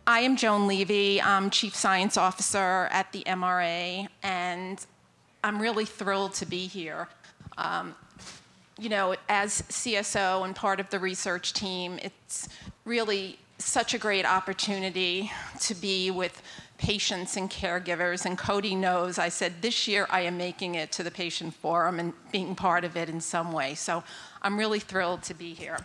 I am Joan Levy. I'm Chief Science Officer at the MRA, and I'm really thrilled to be here. You know, as CSO and part of the research team, it's really such a great opportunity to be with patients and caregivers. And Cody knows, I said this year I am making it to the Patient Forum and being part of it in some way. So I'm really thrilled to be here.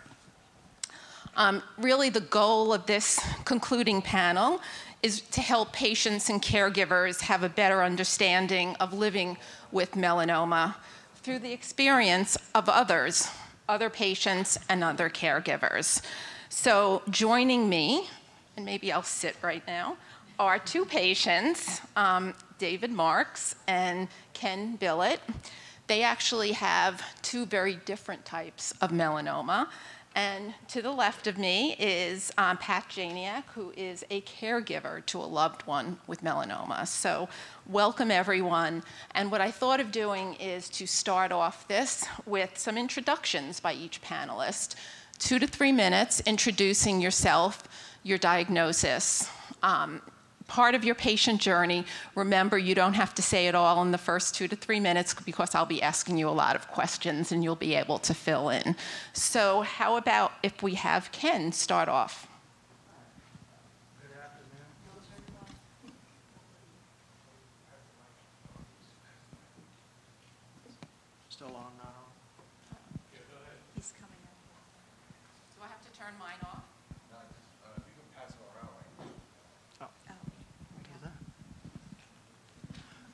Really the goal of this concluding panel is to help patients and caregivers have a better understanding of living with melanoma through the experience of others, other patients and other caregivers. So joining me, and maybe I'll sit right now, are two patients, David Marks and Ken Billett. They actually have two very different types of melanoma. And to the left of me is Pat Janiak, who is a caregiver to a loved one with melanoma. So welcome, everyone. And what I thought of doing is to start off this with some introductions by each panelist. 2 to 3 minutes introducing yourself, your diagnosis, part of your patient journey. Remember, you don't have to say it all in the first 2 to 3 minutes because I'll be asking you a lot of questions and you'll be able to fill in. So how about if we have Ken start off? Good afternoon. Still on now? Yeah, go ahead. He's coming in. Do I have to turn mine off?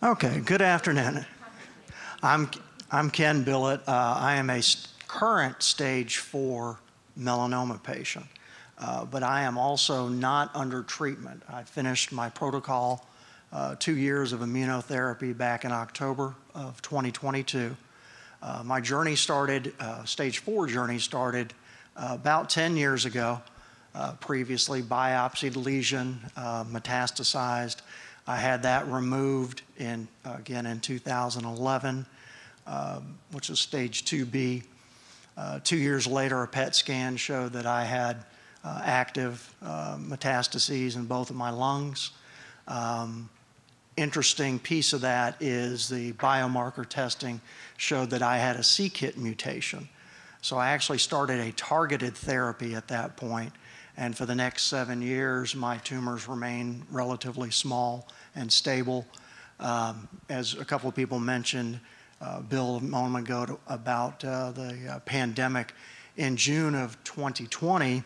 Okay, good afternoon. I'm Ken Billett. I am a current stage 4 melanoma patient, but I am also not under treatment. I finished my protocol, 2 years of immunotherapy back in October of 2022. My journey started, stage 4 journey started about 10 years ago. Previously biopsied lesion, metastasized. I had that removed again in 2011, which is stage 2B. 2 years later, a PET scan showed that I had active metastases in both of my lungs. Interesting piece of that is the biomarker testing showed that I had a c-KIT mutation. So I actually started a targeted therapy at that point. And for the next 7 years, my tumors remain relatively small and stable. As a couple of people mentioned, Bill a moment ago about the pandemic, in June of 2020,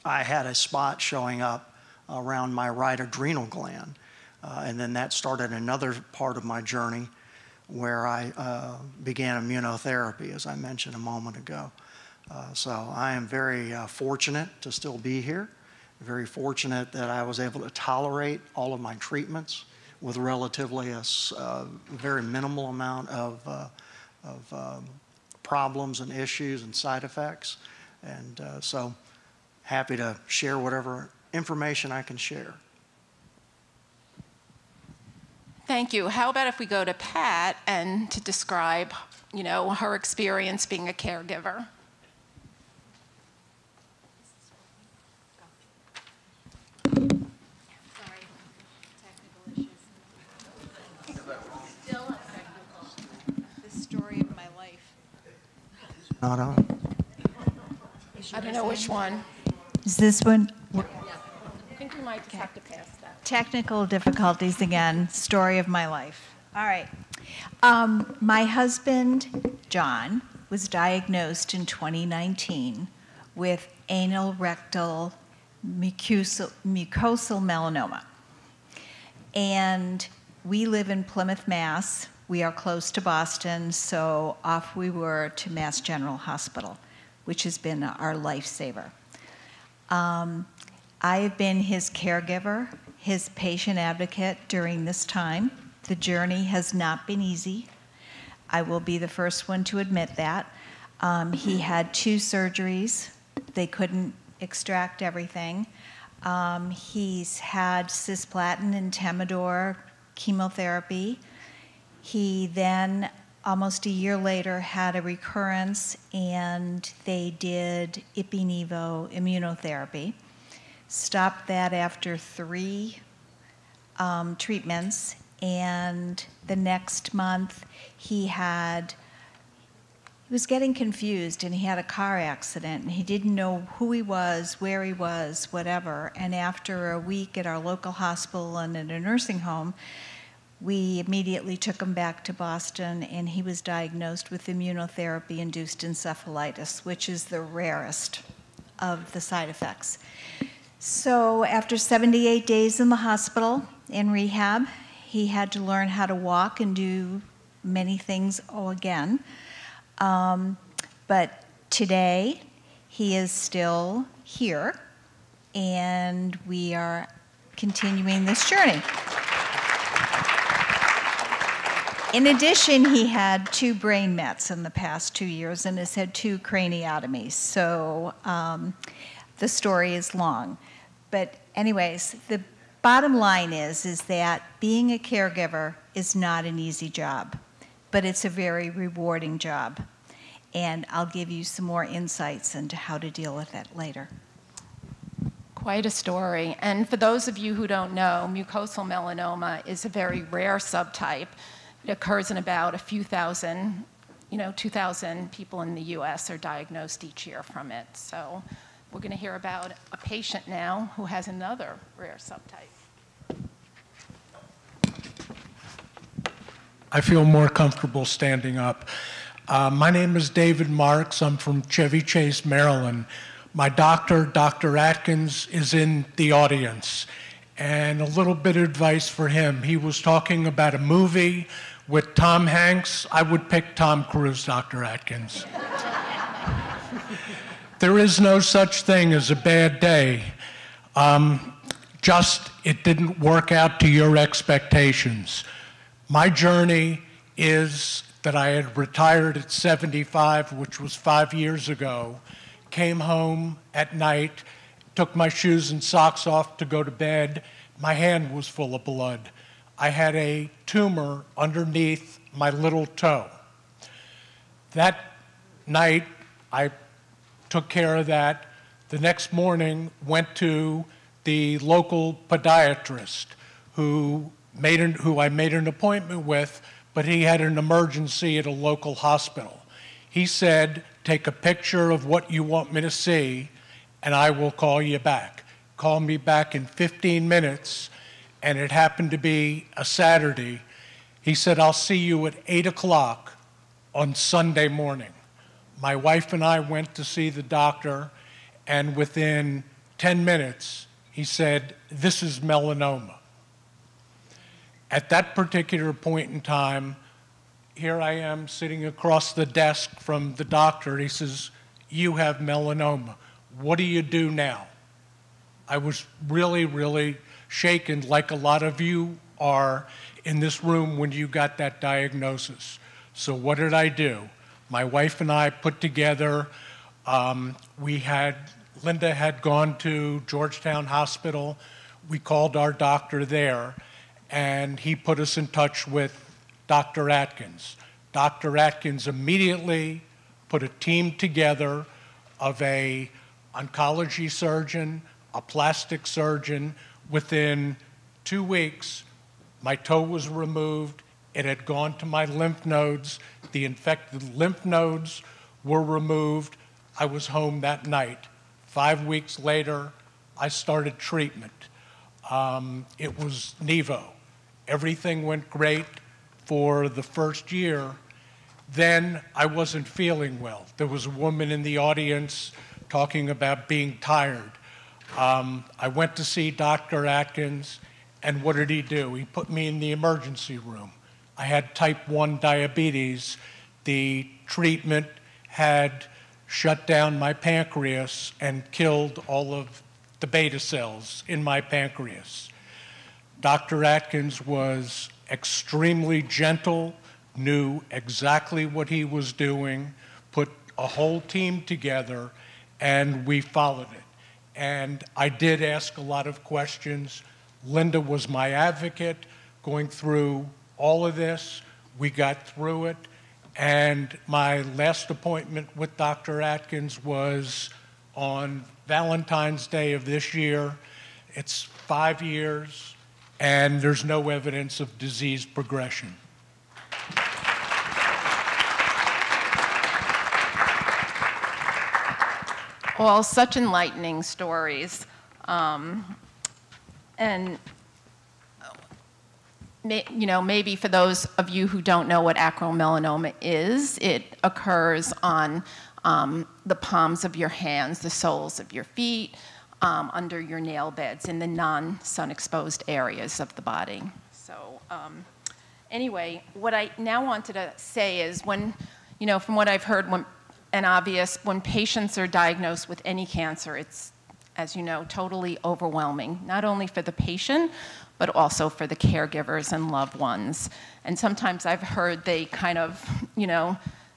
I had a spot showing up around my right adrenal gland. And then that started another part of my journey where I began immunotherapy, as I mentioned a moment ago. So I am very fortunate to still be here, very fortunate that I was able to tolerate all of my treatments with relatively a very minimal amount of problems and issues and side effects. And so happy to share whatever information I can share. Thank you. How about if we go to Pat and to describe, you know, her experience being a caregiver? Not on. I don't know which one. Is this one? I think we might have to pass that. Technical difficulties again, story of my life. All right. My husband, John, was diagnosed in 2019 with anal rectal mucosal melanoma. And we live in Plymouth, Mass. We are close to Boston, so off we were to Mass General Hospital, which has been our lifesaver. I have been his caregiver, his patient advocate during this time. The journey has not been easy. I will be the first one to admit that. He had 2 surgeries. They couldn't extract everything. He's had cisplatin and Temodor chemotherapy. He then, almost a year later, had a recurrence, and they did Ipi-Nivo immunotherapy. stopped that after 3 treatments, and the next month he was getting confused, and he had a car accident, and he didn't know who he was, where he was, whatever. And after a week at our local hospital and at a nursing home, we immediately took him back to Boston, and he was diagnosed with immunotherapy-induced encephalitis, which is the rarest of the side effects. So after 78 days in the hospital, in rehab, he had to learn how to walk and do many things again. But today, he is still here, and we are continuing this journey. In addition, he had 2 brain mets in the past 2 years and has had 2 craniotomies. So the story is long. But anyways, the bottom line is that being a caregiver is not an easy job, but it's a very rewarding job. And I'll give you some more insights into how to deal with it later. Quite a story. And for those of you who don't know, mucosal melanoma is a very rare subtype. It occurs in about a few thousand, 2,000 people in the US are diagnosed each year from it. So we're going to hear about a patient now who has another rare subtype. I feel more comfortable standing up. My name is David Marks. I'm from Chevy Chase, Maryland. My doctor, Dr. Atkins, is in the audience. And a little bit of advice for him. He was talking about a movie with Tom Hanks. I would pick Tom Cruise, Dr. Atkins. There is no such thing as a bad day. Just it didn't work out to your expectations. My journey is that I had retired at 75, which was 5 years ago, came home at night, took my shoes and socks off to go to bed. My hand was full of blood. I had a tumor underneath my little toe. That night, I took care of that. The next morning, went to the local podiatrist who I made an appointment with, but he had an emergency at a local hospital. He said, take a picture of what you want me to see, and I will call you back. Call me back in 15 minutes, and it happened to be a Saturday. He said, I'll see you at 8 o'clock on Sunday morning. My wife and I went to see the doctor, and within 10 minutes, he said, this is melanoma. At that particular point in time, here I am sitting across the desk from the doctor. He says, you have melanoma. What do you do now? I was really, really shaken, like a lot of you are in this room when you got that diagnosis. So what did I do? My wife and I put together, Linda had gone to Georgetown Hospital. We called our doctor there, and he put us in touch with Dr. Atkins. Dr. Atkins immediately put a team together of an oncology surgeon, a plastic surgeon. Within 2 weeks, my toe was removed. It had gone to my lymph nodes. The infected lymph nodes were removed. I was home that night. 5 weeks later, I started treatment. It was Nevo. Everything went great for the first year. Then I wasn't feeling well. There was a woman in the audience talking about being tired. I went to see Dr. Atkins, and what did he do? He put me in the emergency room. I had type 1 diabetes. The treatment had shut down my pancreas and killed all of the beta cells in my pancreas. Dr. Atkins was extremely gentle, knew exactly what he was doing, put a whole team together, and we followed it. And I did ask a lot of questions. Linda was my advocate going through all of this. We got through it. And my last appointment with Dr. Atkins was on Valentine's Day of this year. It's 5 years, and there's no evidence of disease progression. Well, such enlightening stories. And maybe for those of you who don't know what acromelanoma is, it occurs on the palms of your hands, the soles of your feet, under your nail beds in the non-sun exposed areas of the body. So anyway, what I now wanted to say is when, from what I've heard, when patients are diagnosed with any cancer, it's, as you know, totally overwhelming, not only for the patient, but also for the caregivers and loved ones. And sometimes I've heard they kind of,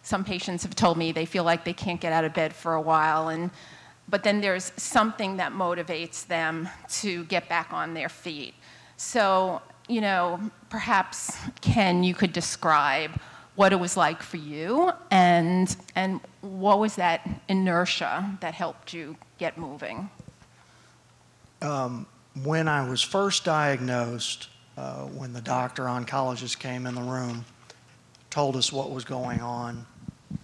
some patients have told me they feel like they can't get out of bed for a while, but then there's something that motivates them to get back on their feet. So, perhaps, Ken, you could describe what it was like for you and what was that inertia that helped you get moving? When I was first diagnosed, when the doctor oncologist came in the room, told us what was going on,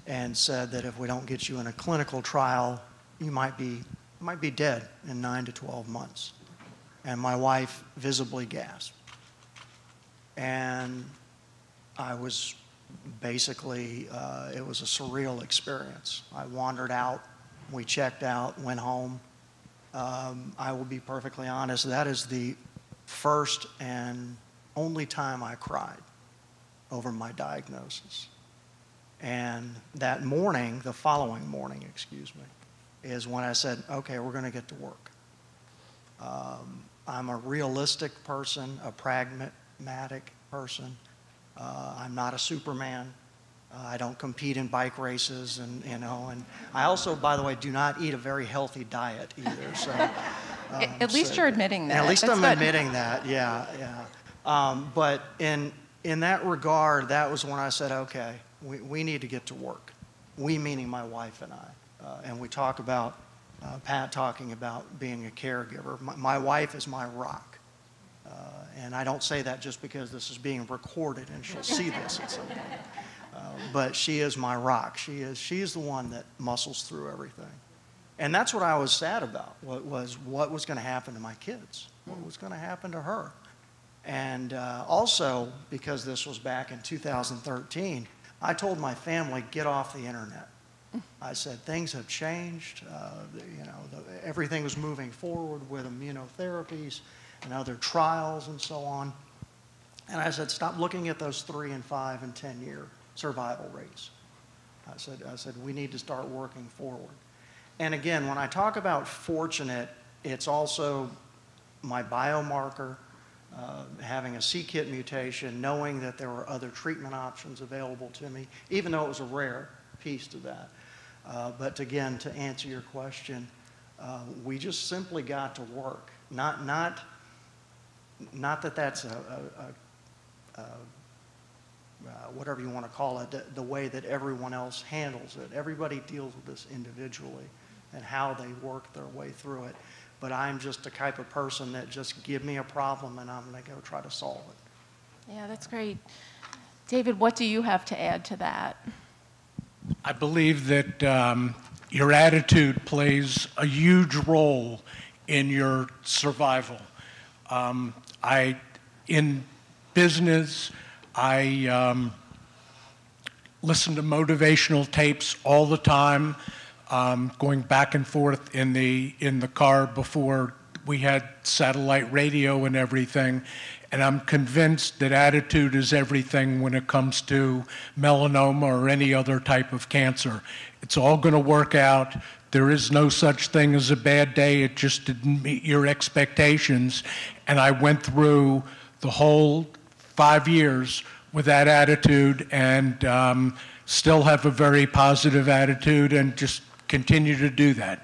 and said that if we don't get you in a clinical trial, you might be dead in 9 to 12 months. And my wife visibly gasped. And I was basically, it was a surreal experience. I wandered out, we checked out, went home. I will be perfectly honest, that is the first and only time I cried over my diagnosis. And that morning, the following morning, is when I said, okay, we're going to get to work. I'm a realistic person, a pragmatic person. I'm not a Superman. I don't compete in bike races, and I also, by the way, do not eat a very healthy diet either. So, at least you're admitting that. At least That's I'm good. admitting that. Yeah. But in that regard, that was when I said, okay, we need to get to work. We, meaning my wife and I, and we talk about Pat talking about being a caregiver. My wife is my rock. And I don't say that just because this is being recorded and she'll see this at some point. But she is my rock. She is the one that muscles through everything. And that's what I was sad about, what was going to happen to my kids, what was going to happen to her. And also, because this was back in 2013, I told my family, get off the internet. I said, things have changed. Everything was moving forward with immunotherapies and other trials and so on. And I said, stop looking at those 3 and 5 and 10-year survival rates. I said, we need to start working forward. And again, when I talk about fortunate, it's also my biomarker, having a c-KIT mutation, knowing that there were other treatment options available to me, even though it was a rare piece to that. But again, to answer your question, we just simply got to work. Not that that's whatever you want to call it, the way that everyone else handles it. Everybody deals with this individually and how they work their way through it. But I'm just the type of person that just give me a problem and I'm going to go try to solve it. Yeah, that's great. David, what do you have to add to that? I believe that your attitude plays a huge role in your survival. In business, I listen to motivational tapes all the time, going back and forth in the car before we had satellite radio and everything. And I'm convinced that attitude is everything when it comes to melanoma or any other type of cancer. It's all going to work out. There is no such thing as a bad day. It just didn't meet your expectations. And I went through the whole 5 years with that attitude and still have a very positive attitude and just continue to do that.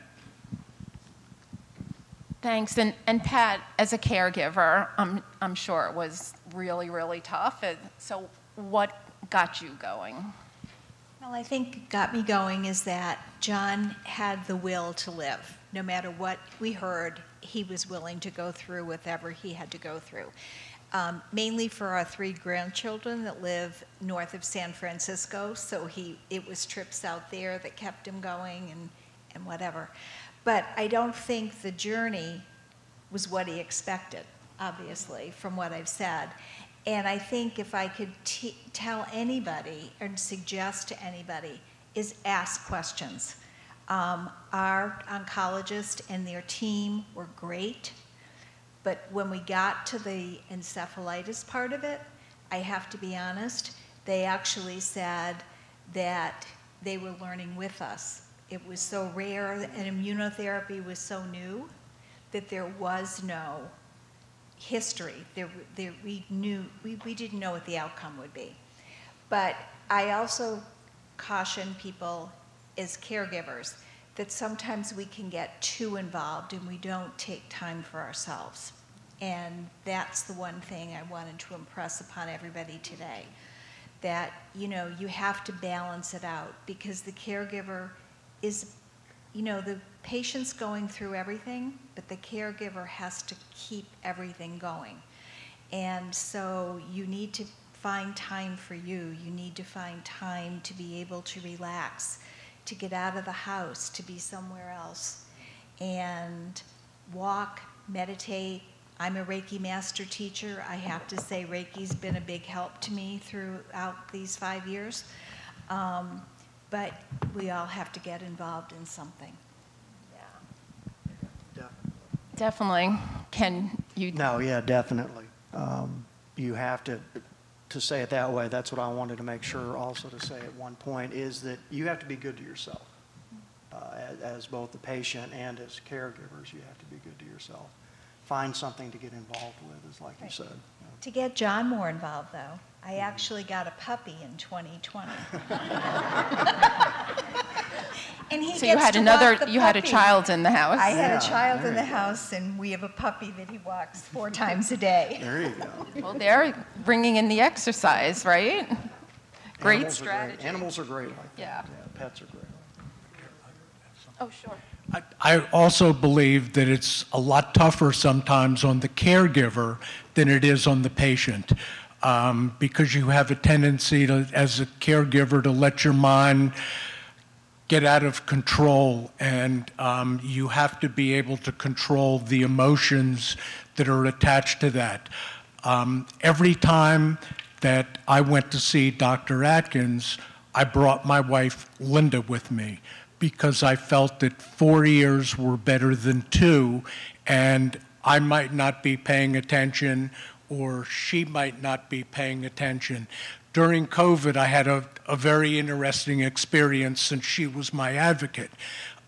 Thanks. And Pat, as a caregiver, I'm sure it was really, really tough. So what got you going? Well, I think got me going is that John had the will to live. No matter what we heard, he was willing to go through whatever he had to go through. Mainly for our 3 grandchildren that live north of San Francisco, so it was trips out there that kept him going and whatever. But I don't think the journey was what he expected, obviously, from what I've said. And I think if I could tell anybody or suggest to anybody is ask questions. Our oncologist and their team were great, but when we got to the encephalitis part of it, I have to be honest, they actually said that they were learning with us. It was so rare and immunotherapy was so new that there was no history. We didn't know what the outcome would be. But I also caution people as caregivers that sometimes we can get too involved and we don't take time for ourselves. And that's the one thing I wanted to impress upon everybody today, that, you know, you have to balance it out because the caregiver is, you know, the patient's going through everything, but the caregiver has to keep everything going. And so you need to find time for you. You need to find time to be able to relax, to get out of the house, to be somewhere else, and walk, meditate. I'm a Reiki master teacher. I have to say Reiki's been a big help to me throughout these 5 years. But we all have to get involved in something. Yeah. Definitely. Can you? No, yeah, definitely. You have to say it that way. That's what I wanted to make sure also to say at one point is that you have to be good to yourself. As both the patient and as caregivers, you have to be good to yourself. Find something to get involved with, is like you said. To get John more involved, though, I actually got a puppy in 2020. And he So you had had a child in the house. I had a child in the house, and we have a puppy that he walks 4 times a day. There you go. Well, they're bringing in the exercise, right? Great strategy. Animals are great like that. Yeah. Pets are great. Oh, sure. I also believe that it's a lot tougher sometimes on the caregiver than it is on the patient, because you have a tendency to, as a caregiver, to let your mind get out of control, and you have to be able to control the emotions that are attached to that. Every time that I went to see Dr. Atkins, I brought my wife Linda with me, because I felt that 4 years were better than 2, and I might not be paying attention, or she might not be paying attention. During COVID, I had a very interesting experience since she was my advocate.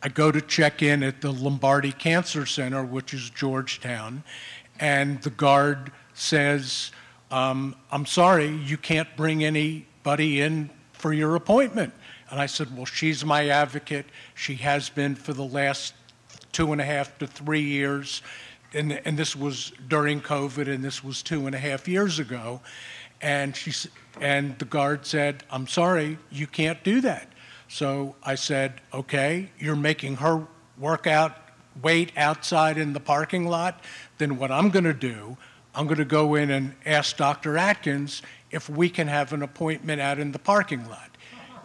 I go to check in at the Lombardi Cancer Center, which is Georgetown, and the guard says, I'm sorry, you can't bring anybody in for your appointment. And I said, well, she's my advocate. She has been for the last 2.5 to 3 years. And this was during COVID, and this was 2.5 years ago. And the guard said, I'm sorry, you can't do that. So I said, okay, you're making her wait outside in the parking lot. Then what I'm going to do, I'm going to go in and ask Dr. Atkins if we can have an appointment out in the parking lot.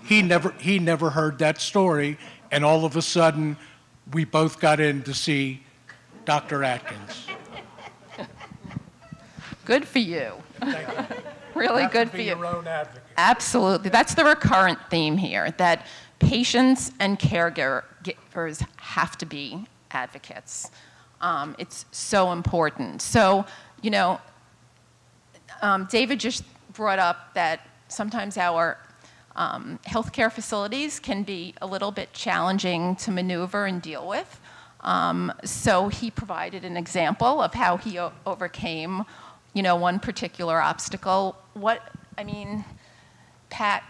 He never heard that story, and all of a sudden, we both got in to see Dr. Atkins. Good for you. Really good for you. Your own advocate. Absolutely. That's the recurrent theme here, that patients and caregivers have to be advocates. It's so important. So, you know, David just brought up that sometimes our healthcare facilities can be a little bit challenging to maneuver and deal with. So he provided an example of how he overcame, you know, one particular obstacle. Pat,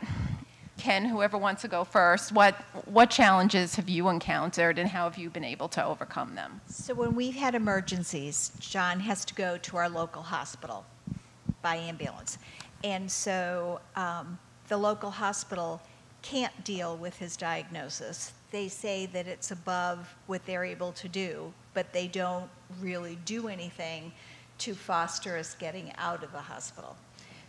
Ken, whoever wants to go first, what challenges have you encountered and how have you been able to overcome them? So when we've had emergencies, John has to go to our local hospital by ambulance. And so the local hospital can't deal with his diagnosis. They say that it's above what they're able to do, but they don't really do anything to foster us getting out of the hospital.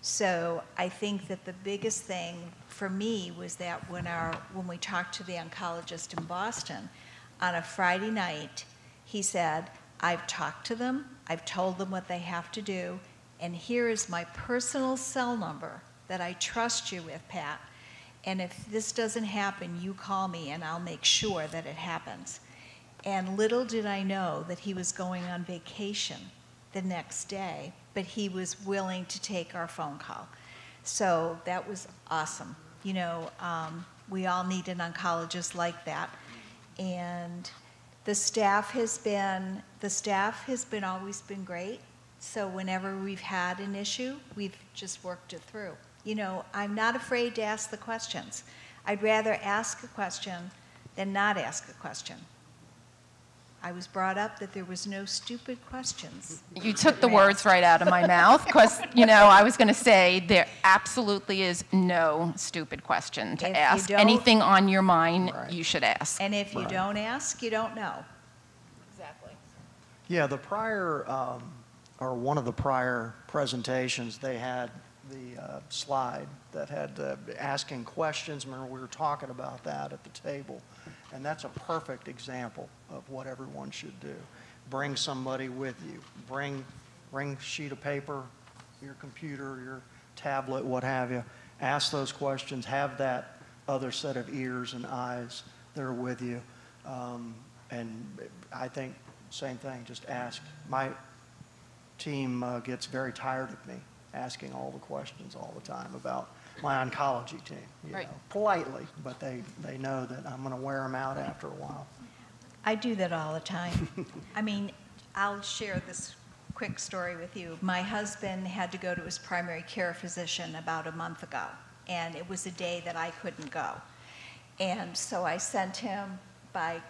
So I think that the biggest thing for me was that when we talked to the oncologist in Boston, on a Friday night, he said, I've talked to them, I've told them what they have to do, and here is my personal cell number that I trust you with, Pat. And if this doesn't happen, you call me and I'll make sure that it happens. And little did I know that he was going on vacation the next day, but he was willing to take our phone call. So that was awesome. You know, we all need an oncologist like that. And the staff has always been great. So whenever we've had an issue, we've just worked it through. You know, I'm not afraid to ask the questions. I'd rather ask a question than not ask a question. I was brought up that there was no stupid questions. You took the words right out of my mouth, because, you know, I was going to say there absolutely is no stupid question to ask. Anything on your mind, you should ask. And if you don't ask, you don't know. Exactly. Yeah, the prior, or one of the prior presentations, they had the slide that had asking questions. Remember, we were talking about that at the table. And that's a perfect example of what everyone should do. Bring somebody with you. Bring a sheet of paper, your computer, your tablet, what have you. Ask those questions. Have that other set of ears and eyes that are with you. And I think same thing, just ask. My team gets very tired of me asking all the questions all the time about my oncology team, you know, politely, but they know that I'm going to wear them out after a while. I do that all the time. I mean, I'll share this quick story with you. My husband had to go to his primary care physician about a month ago, and it was a day that I couldn't go. And so I sent him by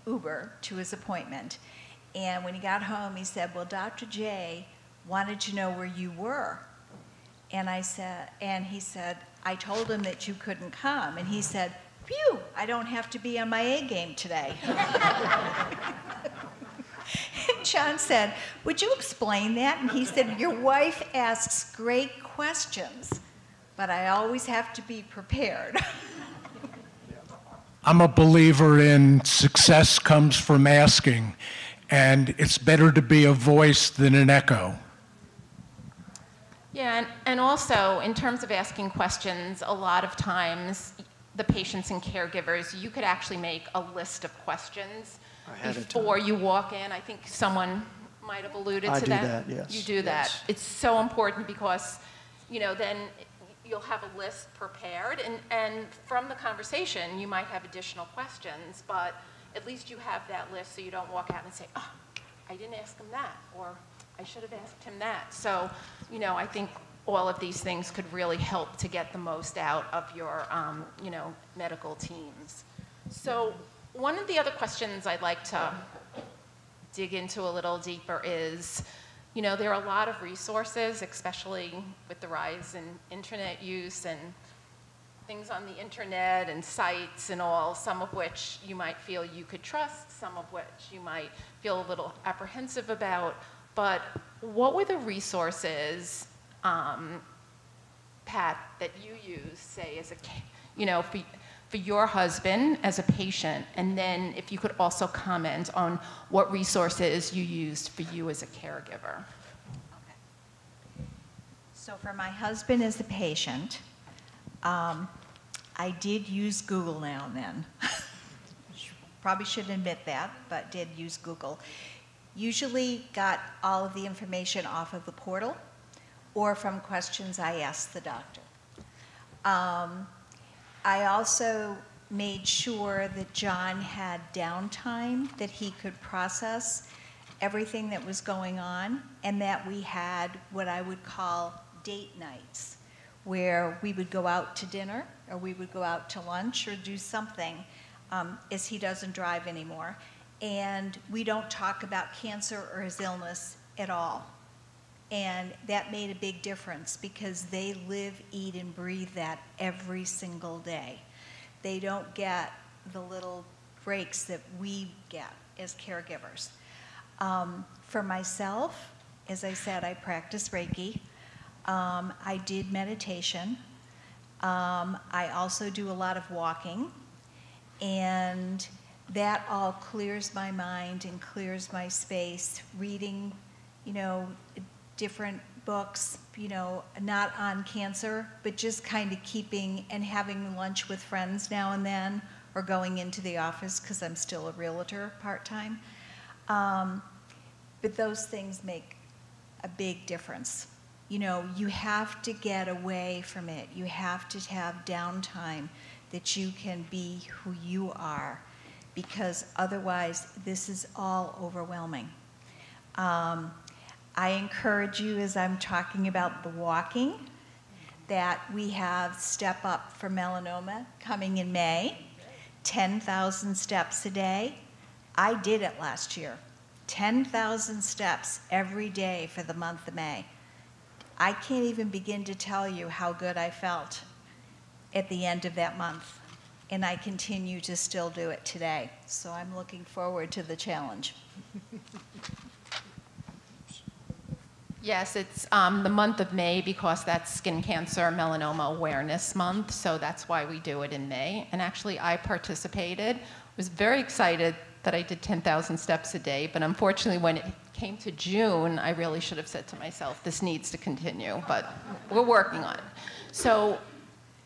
Uber to his appointment. And when he got home, he said, well, Dr. J wanted to know where you were. And he said, I told him that you couldn't come. And he said, phew, I don't have to be on my A game today. And John said, would you explain that? And he said, your wife asks great questions, but I always have to be prepared. I'm a believer in success comes from asking, and it's better to be a voice than an echo. Yeah, and also in terms of asking questions, a lot of times the patients and caregivers, you could actually make a list of questions before you walk in. I think someone might have alluded to that. I do that, yes. You do that. It's so important because, you know, then you'll have a list prepared, and from the conversation, you might have additional questions, but at least you have that list so you don't walk out and say, oh, I didn't ask him that, or I should have asked him that. So, you know, I think all of these things could really help to get the most out of your, you know, medical teams. So one of the other questions I'd like to dig into a little deeper is, you know, there are a lot of resources, especially with the rise in internet use and things on the internet and sites and all, some of which you might feel you could trust, some of which you might feel a little apprehensive about. But what were the resources, Pat, that you use, say, as a, you know, for your husband as a patient, and then if you could also comment on what resources you used for you as a caregiver? Okay. So for my husband as a patient, I did use Google now and then. Probably shouldn't admit that, but did use Google. Usually got all of the information off of the portal or from questions I asked the doctor. I also made sure that John had downtime, that he could process everything that was going on, and that we had what I would call date nights, where we would go out to dinner, or we would go out to lunch, or do something, as he doesn't drive anymore. And we don't talk about cancer or his illness at all. And that made a big difference because they live, eat, and breathe that every single day. They don't get the little breaks that we get as caregivers. For myself, as I said, I practice Reiki. I did meditation. I also do a lot of walking, and that all clears my mind and clears my space. Reading, different books, not on cancer, but just kind of keeping and having lunch with friends now and then, or going into the office because I'm still a realtor part-time. But those things make a big difference. You have to get away from it. You have to have downtime that you can be who you are, because otherwise this is all overwhelming. I encourage you, as I'm talking about the walking, that we have Step Up for Melanoma coming in May, 10,000 steps a day. I did it last year, 10,000 steps every day for the month of May. I can't even begin to tell you how good I felt at the end of that month, and I continue to still do it today. So I'm looking forward to the challenge. Yes, it's the month of May because that's Skin Cancer Melanoma Awareness Month, so that's why we do it in May. And actually, I participated. Was very excited that I did 10,000 steps a day, but unfortunately, when it came to June, I really should have said to myself, this needs to continue, but we're working on it. So,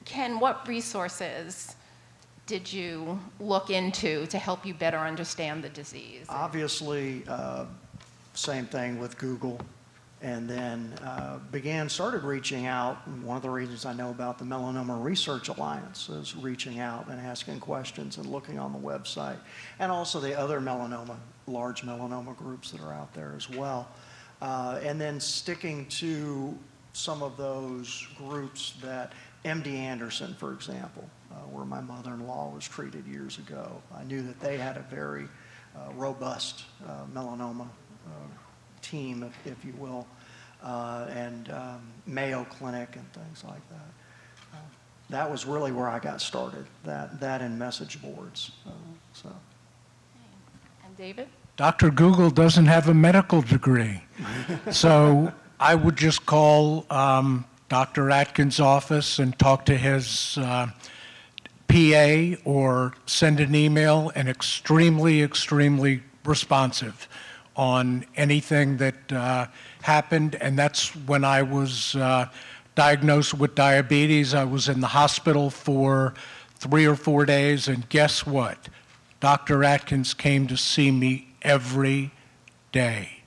Ken, what resources did you look into to help you better understand the disease? Obviously, same thing with Google. And then started reaching out. And one of the reasons I know about the Melanoma Research Alliance is reaching out and asking questions and looking on the website. And also the other large melanoma groups that are out there as well. And then sticking to some of those groups that MD Anderson, for example, where my mother-in-law was treated years ago. I knew that they had a very robust melanoma team, if you will, and Mayo Clinic and things like that. That was really where I got started, that and message boards. And David? Dr. Google doesn't have a medical degree. So I would just call Dr. Atkins' office and talk to his PA or send an email, and extremely, extremely responsive on anything that happened. And that's when I was diagnosed with diabetes. I was in the hospital for 3 or 4 days, and guess what? Dr. Atkins came to see me every day.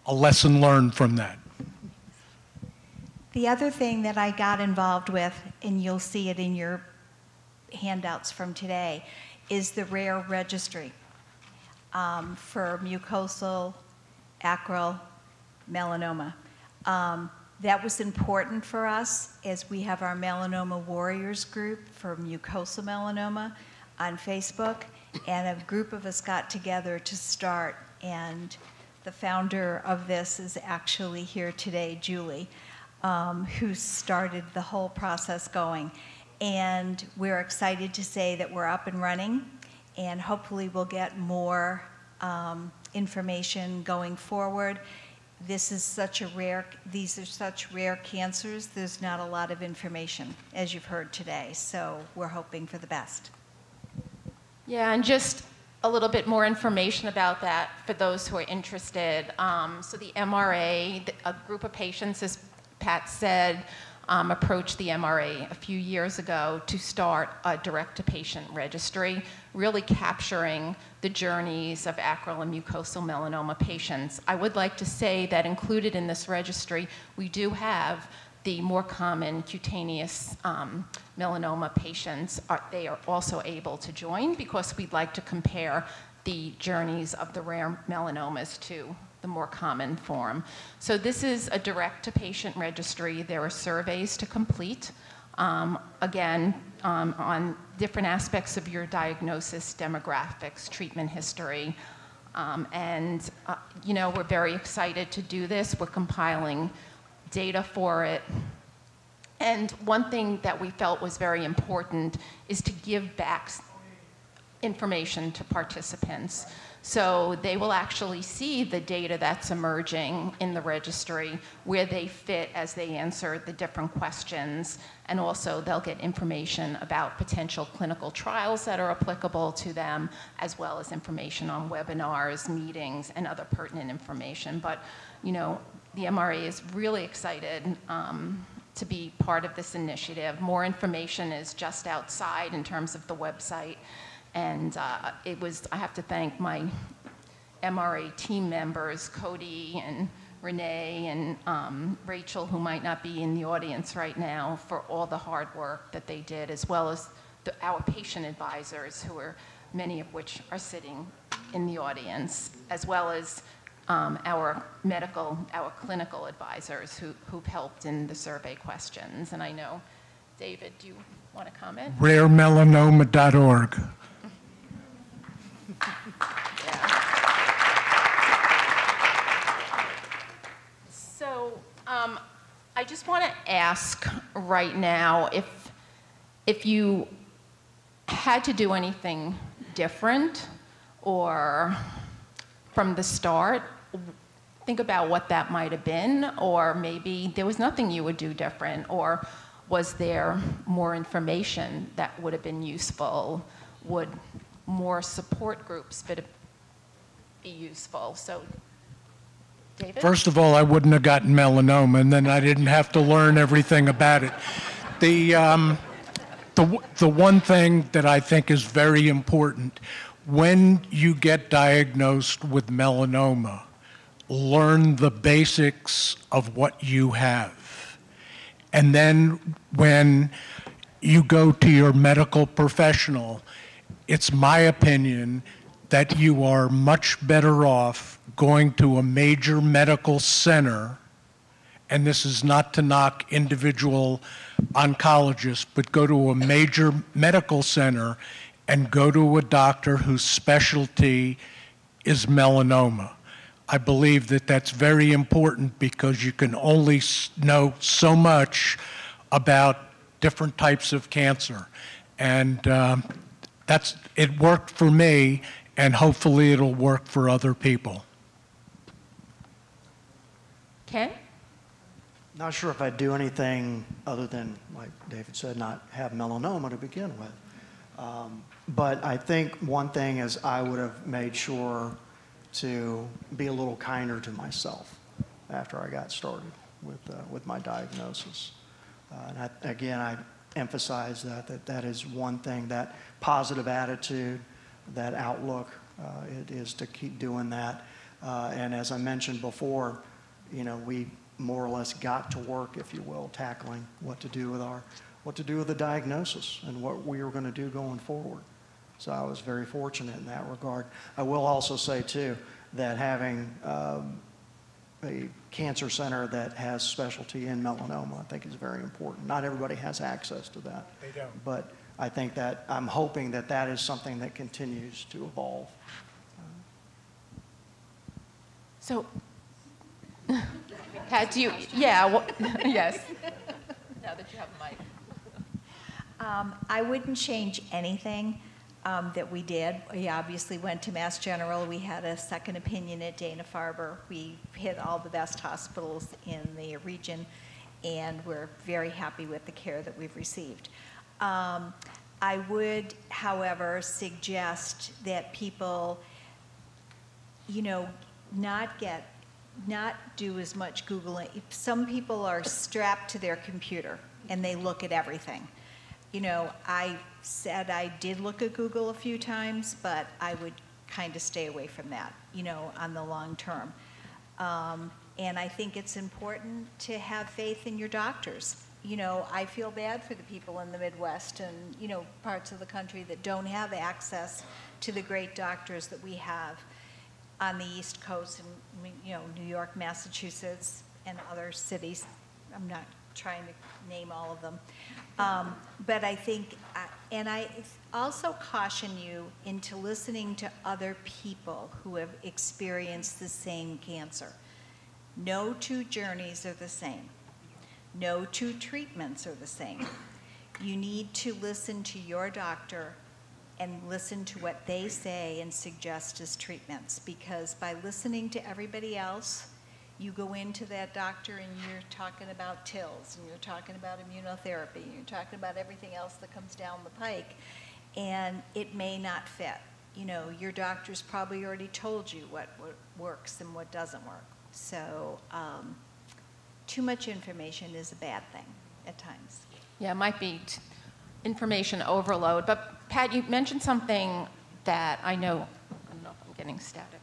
A lesson learned from that. The other thing that I got involved with, and you'll see it in your handouts from today, is the rare registry for mucosal acral melanoma. That was important for us as we have our Melanoma Warriors group for mucosal melanoma on Facebook, and a group of us got together to start, and the founder of this is actually here today, Julie, who started the whole process going. And we're excited to say that we're up and running, and hopefully we'll get more information going forward. These are such rare cancers, there's not a lot of information, as you've heard today, so we're hoping for the best. Yeah, and just a little bit more information about that for those who are interested. So the MRA, a group of patients, as Pat said, approached the MRA a few years ago to start a direct-to-patient registry, really capturing the journeys of acral and mucosal melanoma patients. I would like to say that included in this registry, we do have the more common cutaneous melanoma patients. They are also able to join because we'd like to compare the journeys of the rare melanomas to the more common form. So this is a direct-to-patient registry. There are surveys to complete, again, on different aspects of your diagnosis, demographics, treatment history. You know, we're very excited to do this. We're compiling data for it. And one thing that we felt was very important is to give back information to participants. So they will actually see the data that's emerging in the registry, where they fit as they answer the different questions, and also they'll get information about potential clinical trials that are applicable to them, as well as information on webinars, meetings, and other pertinent information. But, you know, the MRA is really excited to be part of this initiative. More information is just outside in terms of the website. And I have to thank my MRA team members, Cody and Renee and Rachel, who might not be in the audience right now, for all the hard work that they did, as well as our patient advisors, many of which are sitting in the audience, as well as our clinical advisors who've helped in the survey questions. And I know, David, do you want to comment? raremelanoma.org. So I just want to ask right now if you had to do anything different or from the start, think about what that might have been, or maybe there was nothing you would do different, or was there more information that would have been useful? Would more support groups be useful? So, David? First of all, I wouldn't have gotten melanoma, and then I didn't have to learn everything about it. The one thing that I think is very important, when you get diagnosed with melanoma, learn the basics of what you have. And then when you go to your medical professional, it's my opinion that you are much better off going to a major medical center, and this is not to knock individual oncologists, but go to a major medical center and go to a doctor whose specialty is melanoma. I believe that that's very important because you can only know so much about different types of cancer. And it worked for me, and hopefully it'll work for other people. Ken? Not sure if I'd do anything other than, like David said, not have melanoma to begin with. But I think one thing is I would have made sure to be a little kinder to myself after I got started with my diagnosis. And I emphasize that is one thing, that positive attitude, that outlook, it is to keep doing that. And as I mentioned before, you know, we more or less got to work, if you will, tackling what to do with the diagnosis and what we were going to do going forward. So I was very fortunate in that regard. I will also say, too, that having a cancer center that has specialty in melanoma, I think is very important. Not everybody has access to that. They don't. But I think that I'm hoping that that is something that continues to evolve. So, had you, yeah, well, yes. Now that you have a mic. I wouldn't change anything that we did. We obviously went to Mass General. We had a second opinion at Dana-Farber. We hit all the best hospitals in the region, and we're very happy with the care that we've received. I would, however, suggest that people, you know, not do as much Googling. Some people are strapped to their computer and they look at everything. You know, I said I did look at Google a few times, but I would kind of stay away from that, you know, on the long term. And I think it's important to have faith in your doctors. You know, I feel bad for the people in the Midwest and, you know, parts of the country that don't have access to the great doctors that we have on the East Coast and, you know, New York, Massachusetts, and other cities. I'm not trying to name all of them. But I think, and I also caution you into listening to other people who have experienced the same cancer. No two journeys are the same. No two treatments are the same. You need to listen to your doctor and listen to what they say and suggest as treatments, because by listening to everybody else, you go into that doctor and you're talking about TILs, and you're talking about immunotherapy, and you're talking about everything else that comes down the pike, and it may not fit. You know, your doctor's probably already told you what works and what doesn't work. So too much information is a bad thing at times. Yeah, it might be information overload. But Pat, you mentioned something that I don't know if I'm getting static.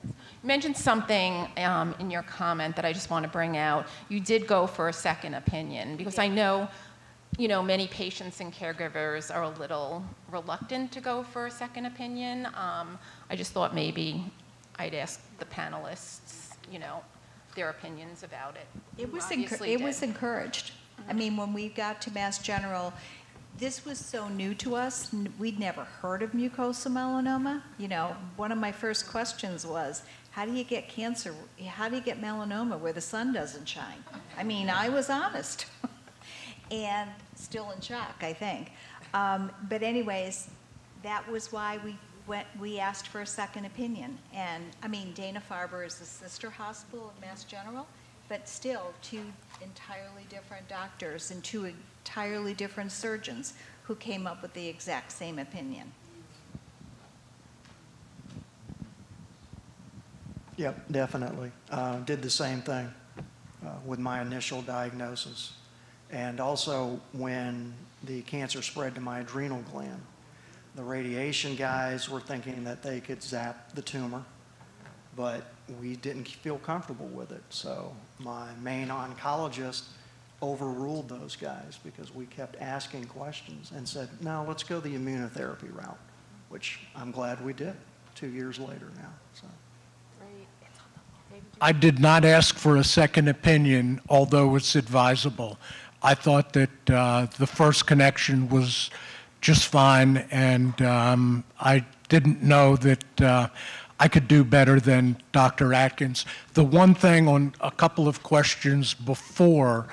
You mentioned something in your comment that I just want to bring out. You did go for a second opinion, because I know, you know, many patients and caregivers are a little reluctant to go for a second opinion. I just thought maybe I'd ask the panelists, you know, their opinions about it. It was encouraged. I mean, when we got to Mass General, this was so new to us. We'd never heard of mucosal melanoma. You know, one of my first questions was, how do you get cancer? How do you get melanoma where the sun doesn't shine? I mean, I was honest and still in shock, I think. But anyways, that was why we asked for a second opinion. And I mean, Dana-Farber is a sister hospital of Mass General, but still two entirely different doctors and two entirely different surgeons who came up with the exact same opinion. Yep, definitely. Did the same thing with my initial diagnosis. And also when the cancer spread to my adrenal gland, the radiation guys were thinking that they could zap the tumor, but we didn't feel comfortable with it. So my main oncologist overruled those guys because we kept asking questions and said, no, let's go the immunotherapy route, which I'm glad we did 2 years later now. So. I did not ask for a second opinion, although it's advisable. I thought that the first connection was just fine, and I didn't know that I could do better than Dr. Atkins. The one thing on a couple of questions before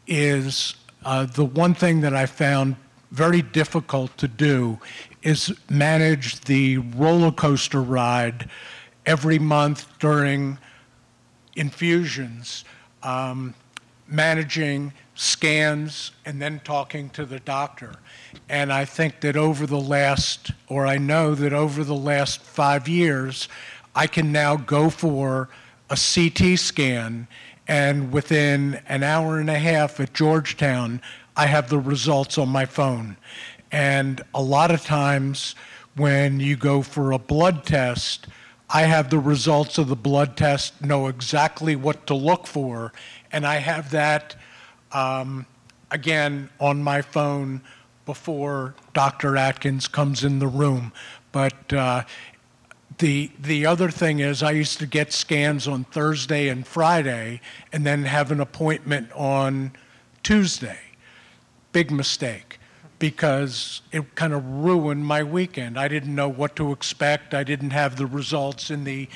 is the one thing that I found very difficult to do is manage the roller coaster ride every month during infusions, managing scans and then talking to the doctor. And I think that over the last, or I know that over the last 5 years, I can now go for a CT scan, and within an hour and a half at Georgetown, I have the results on my phone. And a lot of times when you go for a blood test, I have the results of the blood test, know exactly what to look for, and I have that again on my phone before Dr. Atkins comes in the room. But the other thing is I used to get scans on Thursday and Friday and then have an appointment on Tuesday. Big mistake, because it kind of ruined my weekend. I didn't know what to expect. I didn't have the results in the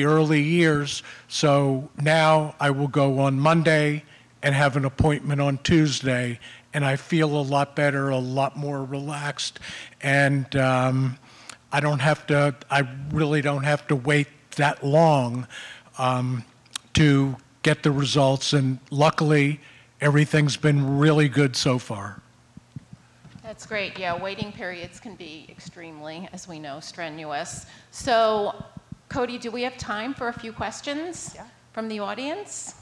early years. So now I will go on Monday and have an appointment on Tuesday, and I feel a lot better, a lot more relaxed, and I really don't have to wait that long to get the results, and luckily everything's been really good so far. That's great. Yeah, waiting periods can be extremely, as we know, strenuous. So, Cody, do we have time for a few questions from the audience?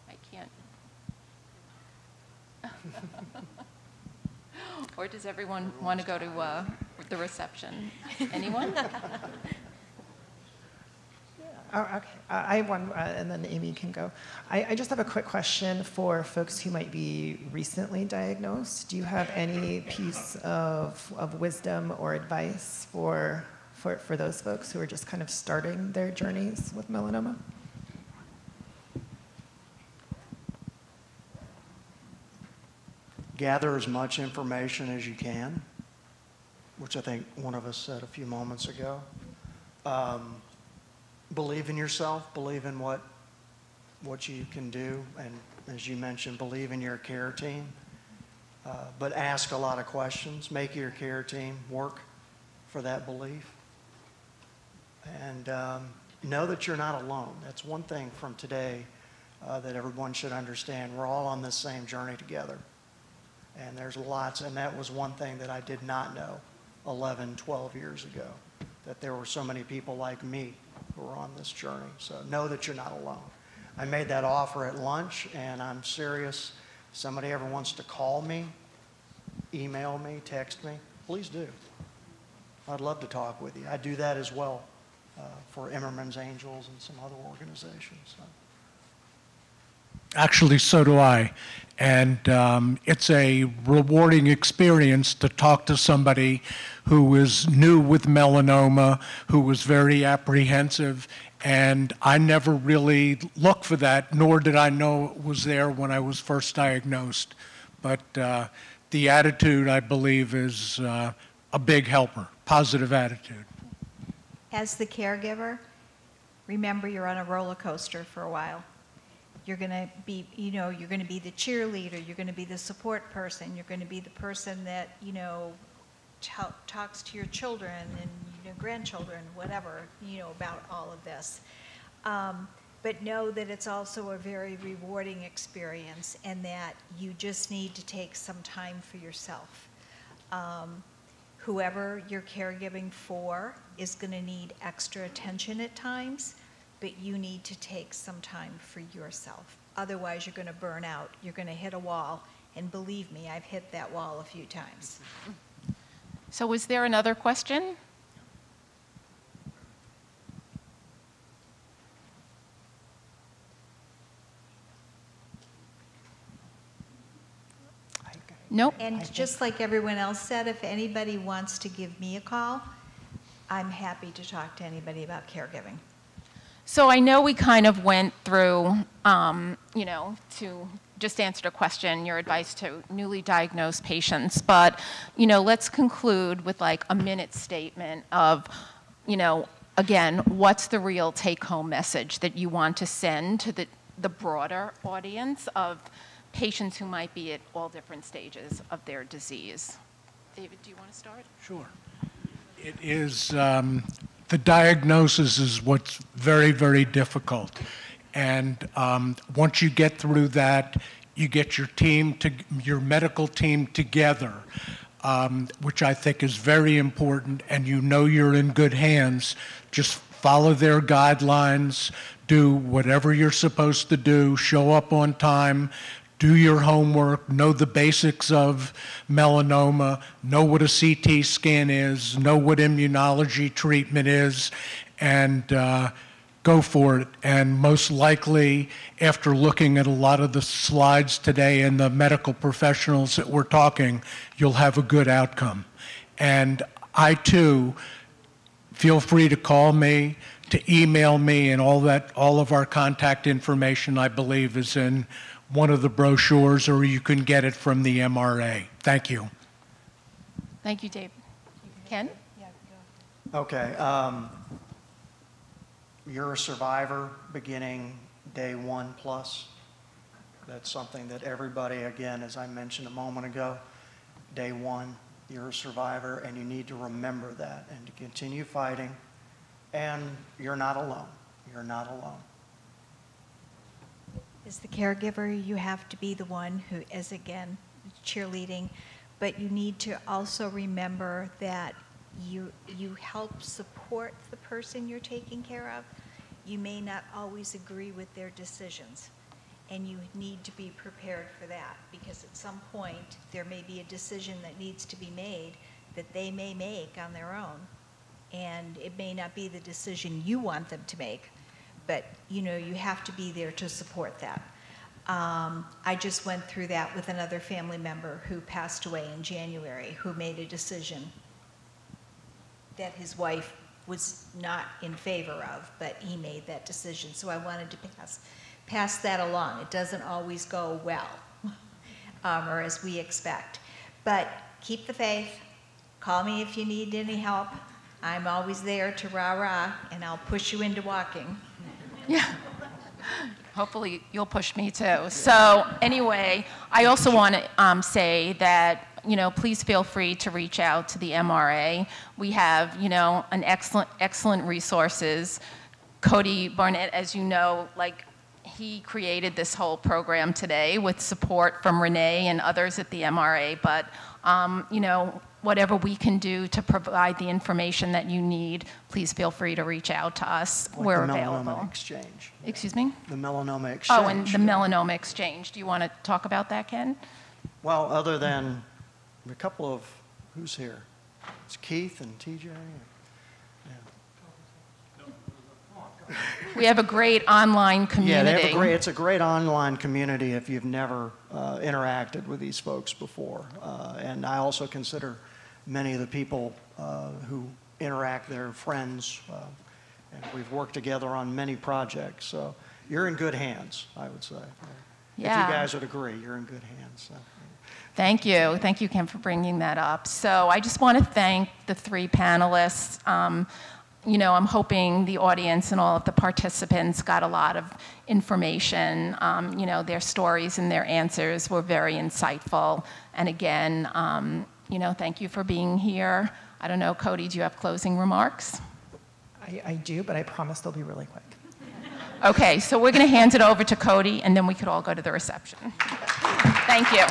I can't. Or does everyone want to go to the reception? Anyone? Oh, okay. I have one, and then Amy can go. I just have a quick question for folks who might be recently diagnosed. Do you have any piece of wisdom or advice for those folks who are just kind of starting their journeys with melanoma? Gather as much information as you can, which I think one of us said a few moments ago. believe in yourself, believe in what you can do, and as you mentioned, believe in your care team. But ask a lot of questions. Make your care team work for that belief. And know that you're not alone. That's one thing from today that everyone should understand. We're all on this same journey together. And there's lots, and that was one thing that I did not know 11, 12 years ago, that there were so many people like me who were on this journey. So know that you're not alone. I made that offer at lunch, and I'm serious. If somebody ever wants to call me, email me, text me, please do. I'd love to talk with you. I do that as well for Emmerman's Angels and some other organizations. So. Actually, so do I. And it's a rewarding experience to talk to somebody who is new with melanoma, who was very apprehensive, and I never really looked for that, nor did I know it was there when I was first diagnosed. But the attitude, I believe, is a big helper, positive attitude. As the caregiver, remember you're on a roller coaster for a while. You're going to be, you're going to be the cheerleader, you're going to be the support person, you're going to be the person that, talks to your children and grandchildren, whatever, about all of this. But know that it's also a very rewarding experience and that you just need to take some time for yourself. Whoever you're caregiving for is going to need extra attention at times, but you need to take some time for yourself. Otherwise, you're going to burn out. You're going to hit a wall. And believe me, I've hit that wall a few times. So was there another question? Nope. And just like everyone else said, if anybody wants to give me a call, I'm happy to talk to anybody about caregiving. So I know we kind of went through, to just answer the question, your advice to newly diagnosed patients, but, let's conclude with like a minute statement of, again, what's the real take-home message that you want to send to the broader audience of patients who might be at all different stages of their disease? David, do you want to start? Sure. It is, the diagnosis is what's very, very difficult. And once you get through that, you get your medical team together, which I think is very important, and you're in good hands. Just follow their guidelines, do whatever you're supposed to do, show up on time, do your homework, know the basics of melanoma, know what a CT scan is, know what immunology treatment is, and go for it. And most likely, after looking at a lot of the slides today and the medical professionals that we're talking, you'll have a good outcome. And I too, feel free to call me, to email me, and all of our contact information, I believe, is in one of the brochures, or you can get it from the MRA. Thank you. Thank you, Dave. Ken? Okay. You're a survivor beginning day 1 plus. That's something that everybody, again, as I mentioned a moment ago, day 1, you're a survivor, and you need to remember that and to continue fighting. And you're not alone. You're not alone. As the caregiver, you have to be the one who is, again, cheerleading, but you need to also remember that you help support the person you're taking care of. You may not always agree with their decisions, and you need to be prepared for that, because at some point there may be a decision that needs to be made that they may make on their own, and it may not be the decision you want them to make, but you have to be there to support that. I just went through that with another family member who passed away in January, who made a decision that his wife was not in favor of, but he made that decision. So I wanted to pass that along. It doesn't always go well, or as we expect. But keep the faith. Call me if you need any help. I'm always there to rah-rah, and I'll push you into walking. Yeah. Hopefully you'll push me too. So anyway, I also want to say that, please feel free to reach out to the MRA. We have, an excellent resources. Cody Barnett, as you know, he created this whole program today with support from Renee and others at the MRA, but, whatever we can do to provide the information that you need, please feel free to reach out to us. We're available. The Melanoma Exchange. Excuse me? The Melanoma Exchange. Oh, and the Melanoma Exchange. Do you want to talk about that, Ken? Well, other than a couple of, who's here? It's Keith and TJ. We have a great online community. Yeah, it's a great online community if you've never interacted with these folks before. And I also consider many of the people who interact, they're friends, and we've worked together on many projects. So you're in good hands, I would say. Yeah. If you guys would agree, you're in good hands. So. Thank you. Thank you, Ken, for bringing that up. So I just want to thank the 3 panelists. I'm hoping the audience and all of the participants got a lot of information. Their stories and their answers were very insightful. And again, thank you for being here. I don't know, Cody, do you have closing remarks? I do, but I promise they'll be really quick. Okay, so we're going to hand it over to Cody, and then we could all go to the reception. Thank you.